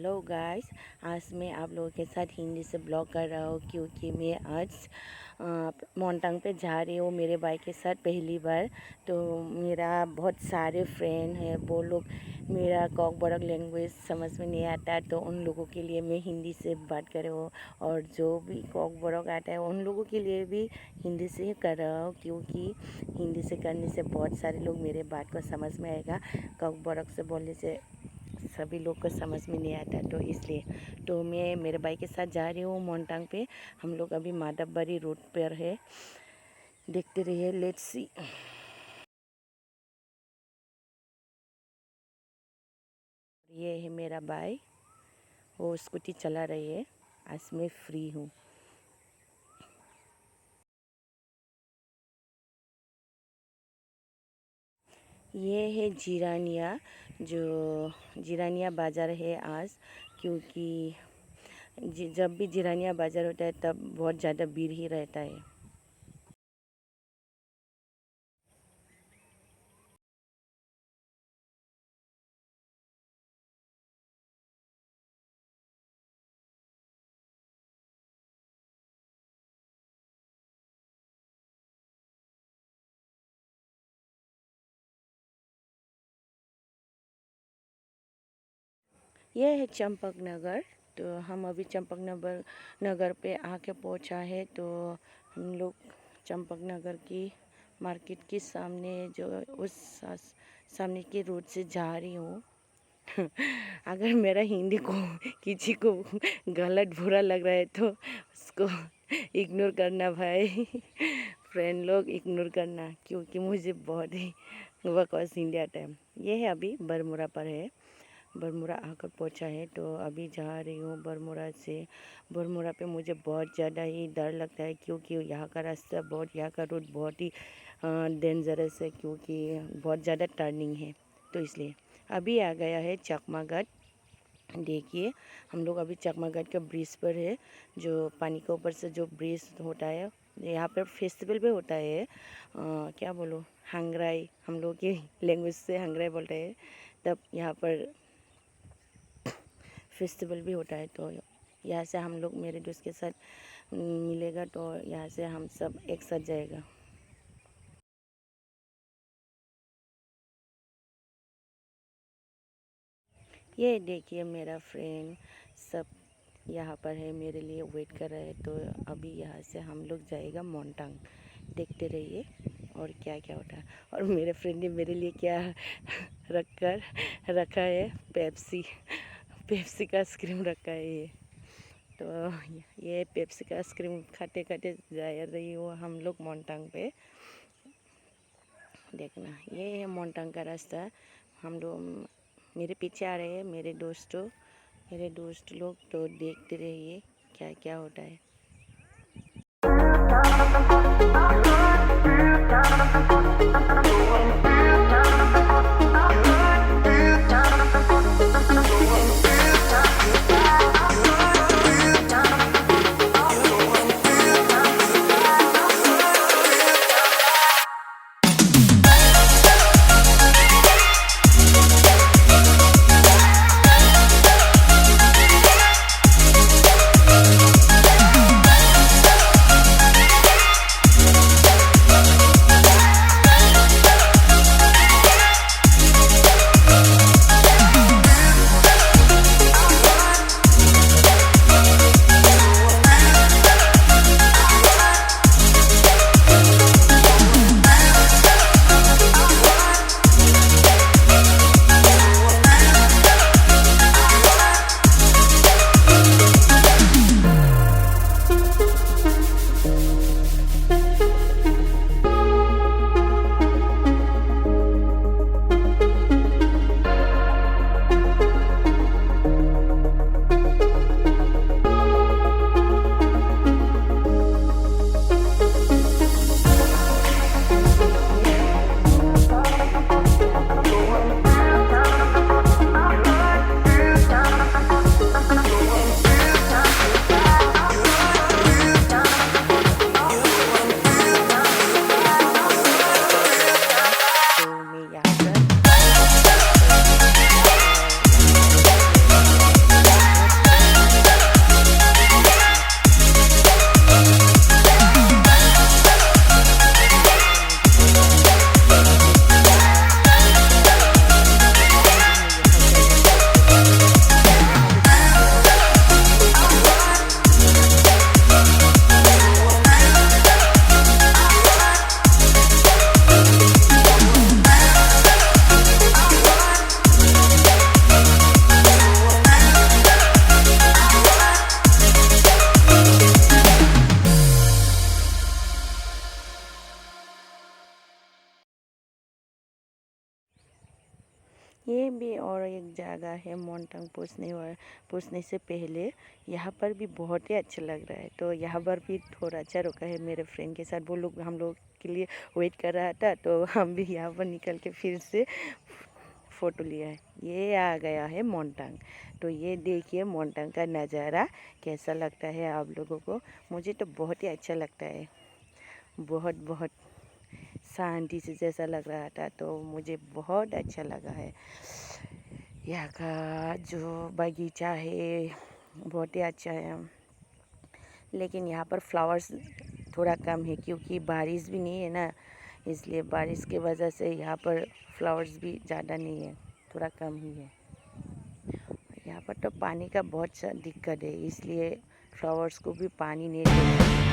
Hello guys, आज मैं आप लोगों के साथ हिंदी से ब्लॉग कर रहा हूँ क्योंकि मैं आज मोंटांग पे जा रही हूँ मेरे भाई के साथ पहली बार। तो मेरा बहुत सारे फ्रेंड हैं, वो लोग मेरा कॉकबोरक लैंग्वेज समझ में नहीं आता, तो उन लोगों के लिए मैं हिंदी से बात कर रही हूँ। और जो भी कॉकबोरक आता है उन लोगों के लिए भी हिंदी से ही कर रहा हूँ, क्योंकि हिंदी से करने से बहुत सारे लोग मेरे बात को समझ में आएगा। कॉकबोरक से बोलने से सभी लोग को समझ में नहीं आता, तो इसलिए तो मैं मेरे भाई के साथ जा रही हूँ मोंटांग पे। हम लोग अभी माधवबाड़ी रोड पर है, देखते रहिए, लेट्स सी। ये है मेरा भाई, वो स्कूटी चला रही है। आज मैं फ्री हूँ। ये है जिरानिया, जो जिरानिया बाज़ार है आज, क्योंकि जब भी जिरानिया बाज़ार होता है तब बहुत ज़्यादा भीड़ ही रहता है। यह है चंपक नगर। तो हम अभी चंपक नगर पे आके पहुंचा है। तो हम लोग चंपक नगर की मार्केट के सामने, जो उस सामने के रोड से जा रही हूँ। अगर मेरा हिंदी को किसी को गलत बुरा लग रहा है तो उसको इग्नोर करना भाई। फ्रेंड लोग इग्नोर करना, क्योंकि मुझे बहुत ही बकवास हिंदी आता है। ये है अभी बरमुरा पर है, बरमुरा आकर पहुंचा है। तो अभी जा रही हूँ बरमुरा से। बरमुरा पे मुझे बहुत ज़्यादा ही डर लगता है, क्योंकि यहाँ का रास्ता यहाँ का रोड बहुत ही डेंजरस है, क्योंकि बहुत ज़्यादा टर्निंग है। तो इसलिए अभी आ गया है चकमागढ़। देखिए, हम लोग अभी चकमागढ़ के ब्रिज पर है, जो पानी के ऊपर से जो ब्रिज होता है। यहाँ पर फेस्टिवल भी होता है, क्या बोलो, हंगराई, हम लोग की लैंग्वेज से हंगराई बोलते हैं। तब यहाँ पर फेस्टिवल भी होता है। तो यहाँ से हम लोग मेरे दोस्त के साथ मिलेगा, तो यहाँ से हम सब एक साथ जाएगा। ये देखिए मेरा फ्रेंड सब यहाँ पर है, मेरे लिए वेट कर रहा है। तो अभी यहाँ से हम लोग जाएगा मोंटांग। देखते रहिए और क्या क्या होता है। और मेरे फ्रेंड ने मेरे लिए क्या रखा है, पेप्सी का आइसक्रीम रखा है ये। तो ये पेप्सी का आइसक्रीम खाते खाते जा रही हूँ हम लोग मोंटांग पे। देखना, ये है मोंटांग का रास्ता। हम लोग, मेरे पीछे आ रहे हैं मेरे दोस्त लोग। तो देखते रहिए क्या क्या होता है। ये भी और एक जगह है मोंटांग पहुँचने से पहले। यहाँ पर भी बहुत ही अच्छा लग रहा है, तो यहाँ पर भी थोड़ा अच्छा रुका है मेरे फ्रेंड के साथ। वो लोग हम लोग के लिए वेट कर रहा था, तो हम भी यहाँ पर निकल के फिर से फ़ोटो लिया है। ये आ गया है मोंटांग। तो ये देखिए मोंटांग का नज़ारा कैसा लगता है आप लोगों को। मुझे तो बहुत ही अच्छा लगता है, बहुत बहुत शांति से जैसा लग रहा था, तो मुझे बहुत अच्छा लगा है। यहाँ का जो बगीचा है बहुत ही अच्छा है, लेकिन यहाँ पर फ्लावर्स थोड़ा कम है क्योंकि बारिश भी नहीं है ना, इसलिए बारिश की वजह से यहाँ पर फ्लावर्स भी ज़्यादा नहीं है, थोड़ा कम ही है। यहाँ पर तो पानी का बहुत सा दिक्कत है, इसलिए फ्लावर्स को भी पानी नहीं देते।